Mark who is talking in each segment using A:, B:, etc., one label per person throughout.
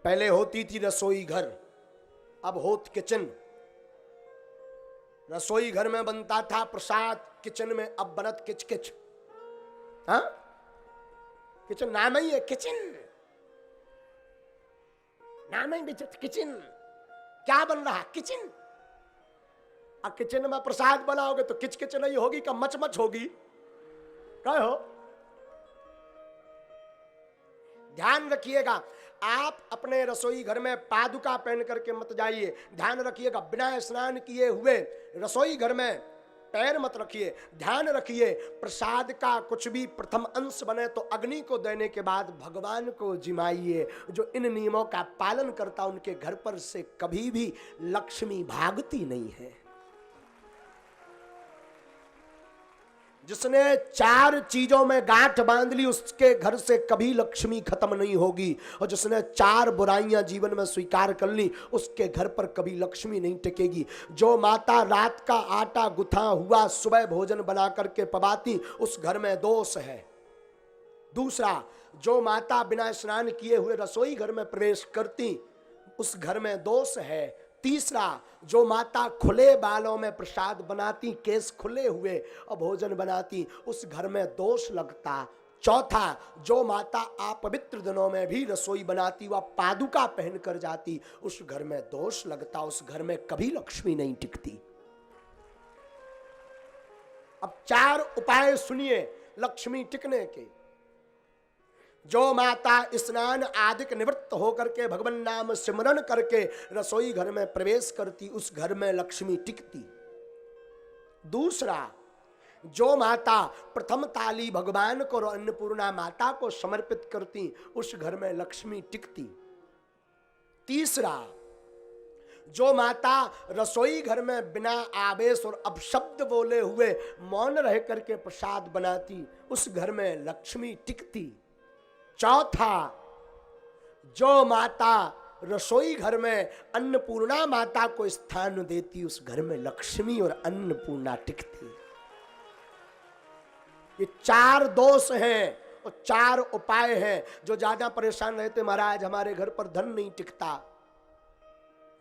A: पहले होती थी रसोई घर, अब होत किचन। रसोई घर में बनता था प्रसाद, किचन में अब बनत किच किच। हाँ, किचन नाम ही है किचन, नाम ही किचन। क्या बन रहा? किचन। अब किचन में प्रसाद बनाओगे तो किच किच नहीं होगी, का मच मच होगी। क्या हो? ध्यान रखिएगा, आप अपने रसोई घर में पादुका पहन करके मत जाइए। ध्यान रखिएगा, बिना स्नान किए हुए रसोई घर में पैर मत रखिए। ध्यान रखिए, प्रसाद का कुछ भी प्रथम अंश बने तो अग्नि को देने के बाद भगवान को जिमाइए। जो इन नियमों का पालन करता उनके घर पर से कभी भी लक्ष्मी भागती नहीं है। जिसने 4 चीजों में गांठ बांध ली उसके घर से कभी लक्ष्मी खत्म नहीं होगी, और जिसने 4 बुराइयां जीवन में स्वीकार कर ली उसके घर पर कभी लक्ष्मी नहीं टिकेगी। जो माता रात का आटा गुथा हुआ सुबह भोजन बना करके पवाती उस घर में दोष है। दूसरा, जो माता बिना स्नान किए हुए रसोई घर में प्रवेश करती उस घर में दोष है। तीसरा, जो माता खुले बालों में प्रसाद बनाती, केस खुले हुए और भोजन बनाती उस घर में दोष लगता। चौथा, जो माता अपवित्र दिनों में भी रसोई बनाती व पादुका पहन कर जाती उस घर में दोष लगता, उस घर में कभी लक्ष्मी नहीं टिकती। अब 4 उपाय सुनिए लक्ष्मी टिकने के। जो माता स्नान आदिक निवृत्त होकर के भगवान नाम सिमरन करके रसोई घर में प्रवेश करती उस घर में लक्ष्मी टिकती। दूसरा, जो माता प्रथम ताली भगवान को और अन्नपूर्णा माता को समर्पित करती उस घर में लक्ष्मी टिकती। तीसरा, जो माता रसोई घर में बिना आवेश और अपशब्द बोले हुए मौन रह करके प्रसाद बनाती उस घर में लक्ष्मी टिकती। चौथा, जो माता रसोई घर में अन्नपूर्णा माता को स्थान देती उस घर में लक्ष्मी और अन्नपूर्णा टिकती। ये 4 दोष हैं और 4 उपाय हैं। जो ज्यादा परेशान रहते, महाराज हमारे घर पर धन नहीं टिकता,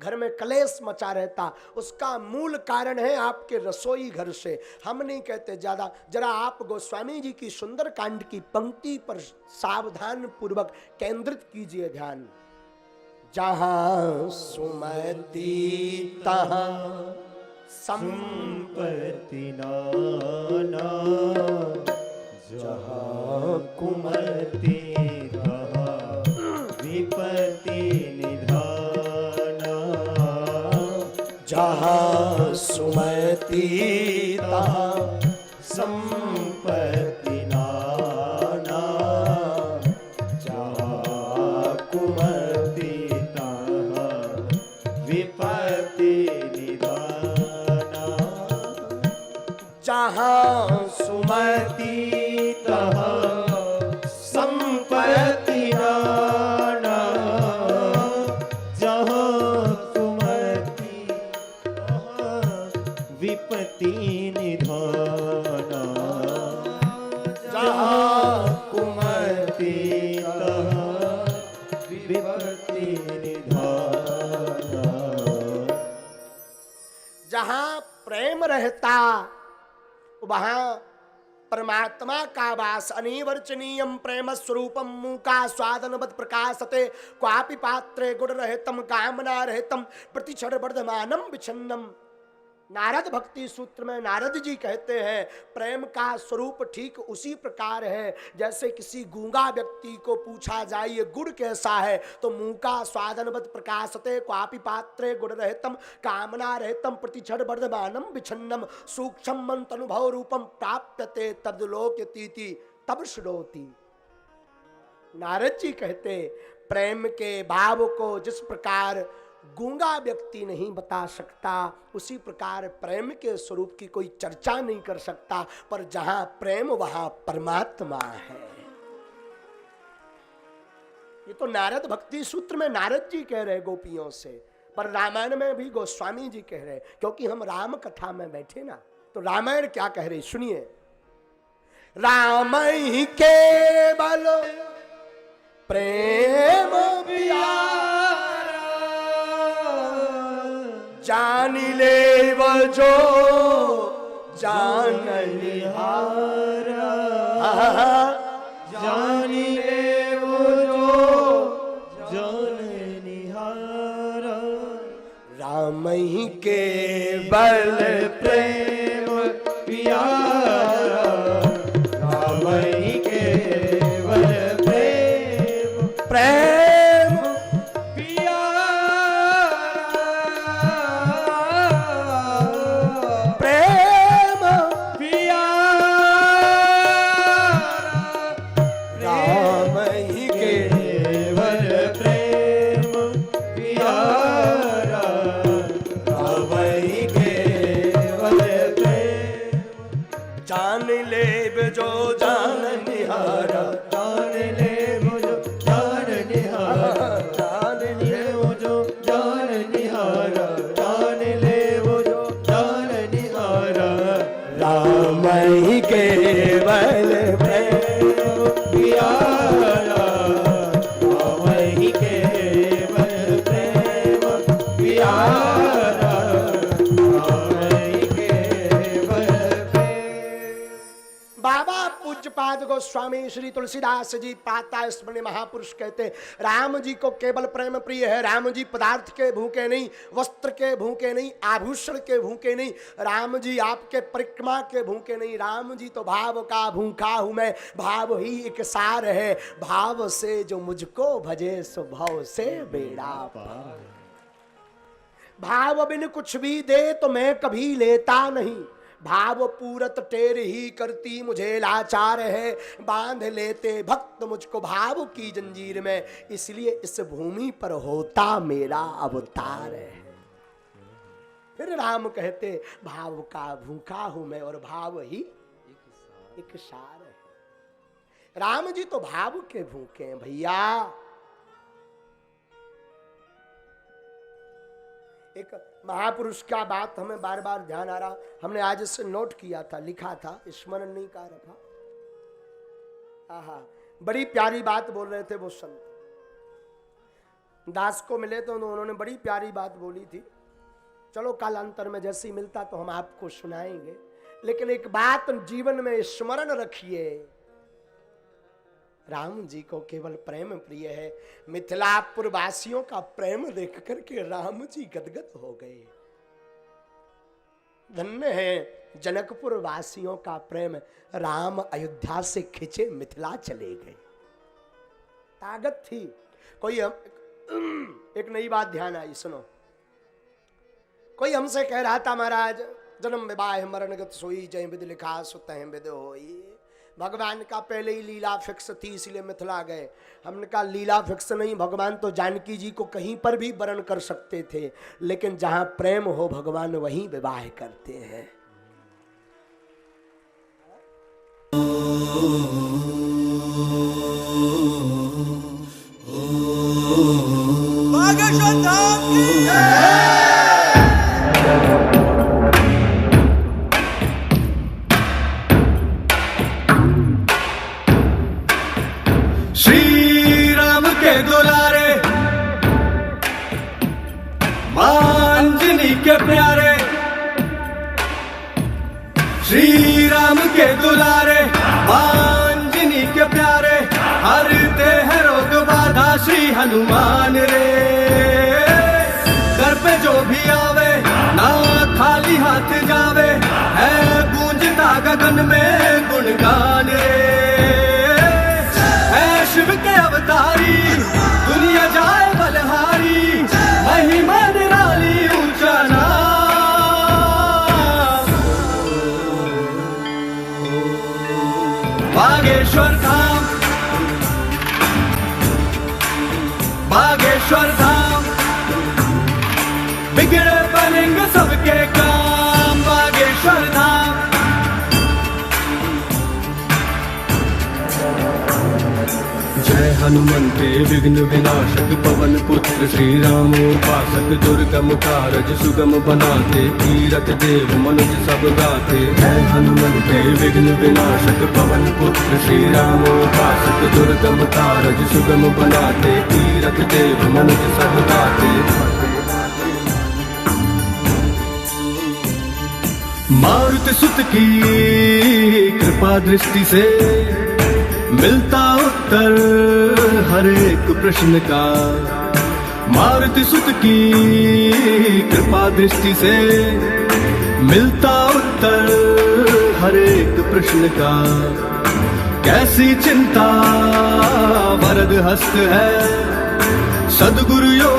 A: घर में कलेश मचा रहता, उसका मूल कारण है आपके रसोई घर से। हम नहीं कहते ज्यादा, जरा आप गोस्वामी जी की सुंदर कांड की पंक्ति पर सावधान पूर्वक केंद्रित कीजिए ध्यान। जहां सुमति तहां संपत्ति नाना, जहां कुमति तहां विपत्ति निधान। जहाँ सुमति तहाँ संपत्ति नाना, जहाँ कुमति तहाँ विपत्ति निधाना। जहाँ सुमति तहाँ संपत्ति नाना,
B: विपत्ति निधाना।
A: जहाँ
B: कुमति तहाँ विपत्ति निधाना।
A: जहाँ प्रेम रहता वहाँ परमात्मा का वास। अनिवर्चनीयम प्रेम स्वरूपम मूका स्वादनवद प्रकाशते, क्वापि पात्रे गुण रहतम कामना रहतम प्रतिक्षण वर्धमानम विच्छन्नम। नारद भक्ति सूत्र में नारद जी कहते हैं प्रेम का स्वरूप ठीक उसी प्रकार है जैसे किसी गूंगा व्यक्ति को पूछा जाए ये गुड़ कैसा है तो मुंह का स्वादनवत प्रकाशते, क्वापि पात्रे गुण रहतम कामना रहतम प्रतिक्षण वर्धमानम विच्छन्नम सूक्ष्म मंत अनुभव रूपम प्राप्यते तद्लोक्यतीति तब श्रोति। नारद जी कहते प्रेम के भाव को जिस प्रकार गूंगा व्यक्ति नहीं बता सकता उसी प्रकार प्रेम के स्वरूप की कोई चर्चा नहीं कर सकता, पर जहां प्रेम वहां परमात्मा है। ये तो नारद भक्ति सूत्र में नारद जी कह रहे गोपियों से, पर रामायण में भी गोस्वामी जी कह रहे, क्योंकि हम राम कथा में बैठे ना, तो रामायण क्या कह रहे सुनिए। राम ही केवल प्रेम प्यारा जान ले वो जो जान निहारा,
B: जान ले वो जो जान निहारा,
A: राम ही केवल
B: प्रेम प्यारा, राम ही केवल प्रेम
A: प्रेम प्रेम राम ही
B: केवल प्रेम प्यारा, राम ही केवल प्रेम,
A: जान ले जो जान निहारा,
B: जान ले वो जो जान निहारा,
A: जान
B: ले वो जो जान निहारा, जान ले वो जो जान निहारा,
A: राम ही केवल प्रेम
B: प्यारा, राम ही केवल प्रेम प्यारा, राम ही केवल प्रेम।
A: बाबा पूज्यपाद गोस्वामी श्री तुलसीदास जी प्रातः स्मरणीय महापुरुष कहते हैं, राम जी को केवल प्रेम प्रिय है। राम जी पदार्थ के भूखे नहीं, वस्त्र के भूखे नहीं, आभूषण के भूखे नहीं, राम जी आपके परिक्रमा के भूखे नहीं। राम जी तो भाव का भूखा हूं मैं, भाव ही एक सार है, भाव से जो मुझको भजे सो भाव से बेड़ा पार। भाव बिन कुछ भी दे तो मैं कभी लेता नहीं, भाव पूरत टेर ही करती मुझे लाचार है, बांध लेते भक्त मुझको भाव की जंजीर में, इसलिए इस भूमि पर होता मेरा अवतार है। फिर राम कहते भाव का भूखा हूं मैं और भाव ही एक सार है। राम जी तो भाव के भूखे हैं भैया। एक महापुरुष का बात हमें बार बार ध्यान आ रहा, हमने आज इससे नोट किया था, लिखा था, स्मरण नहीं कर रखा। आहा, बड़ी प्यारी बात बोल रहे थे वो संत। दास को मिले तो उन्होंने बड़ी प्यारी बात बोली थी। चलो कालांतर में जैसे ही मिलता तो हम आपको सुनाएंगे, लेकिन एक बात जीवन में स्मरण रखिए, राम जी को केवल प्रेम प्रिय है। मिथिलापुर वासियों का प्रेम देख करके राम जी गदगद हो गए। धन्य है जनकपुर वासियों का प्रेम, राम अयोध्या से खिंचे मिथिला चले गए। ताकत थी। कोई एक नई बात ध्यान आई, सुनो। कोई हमसे कह रहा था महाराज जन्म विवाह मरणगत सोई, जय विधि लिखा सो तह विधि होई। भगवान का पहले ही लीला फिक्स थी इसलिए मिथिला गए। हमने कहा लीला फिक्स नहीं, भगवान तो जानकी जी को कहीं पर भी वरण कर सकते थे, लेकिन जहां प्रेम हो भगवान वहीं विवाह करते हैं।
C: श्री राम के दुलारे, मांजनी के प्यारे, श्री राम के दुलारे, मांजनी के प्यारे, हरते हैं रोग बाधा श्री हनुमान रे। घर पे जो भी आवे ना खाली हाथ जावे, है गूंजता गगन में गुणगान रे। शिव के अवतारी दुनिया जाए बलहारी, महिमा निराली ऊंचा नाम। बागेश्वर धाम, बागेश्वर धाम, बिगड़े बनेंगे सबके काम। बागेश्वर धाम, जय हनुमंते विघ्न विनाशक, पवन पुत्र श्री राम उपासक, दुर्गम कारज सुगम बनाते, तीरथ देव मनुज सब गाते। जय हनुमंते विघ्न विनाशक, पवन पुत्र श्री राम उपासक, दुर्गम कारज सुगम बनाते, तीरथ देव मनुज सब गाते। मारुति सुत की कृपा दृष्टि से मिलता उत्तर हर एक प्रश्न का। मारुति सुत की कृपा दृष्टि से मिलता उत्तर हर एक प्रश्न का। कैसी चिंता वरद हस्त है सद्गुरु योग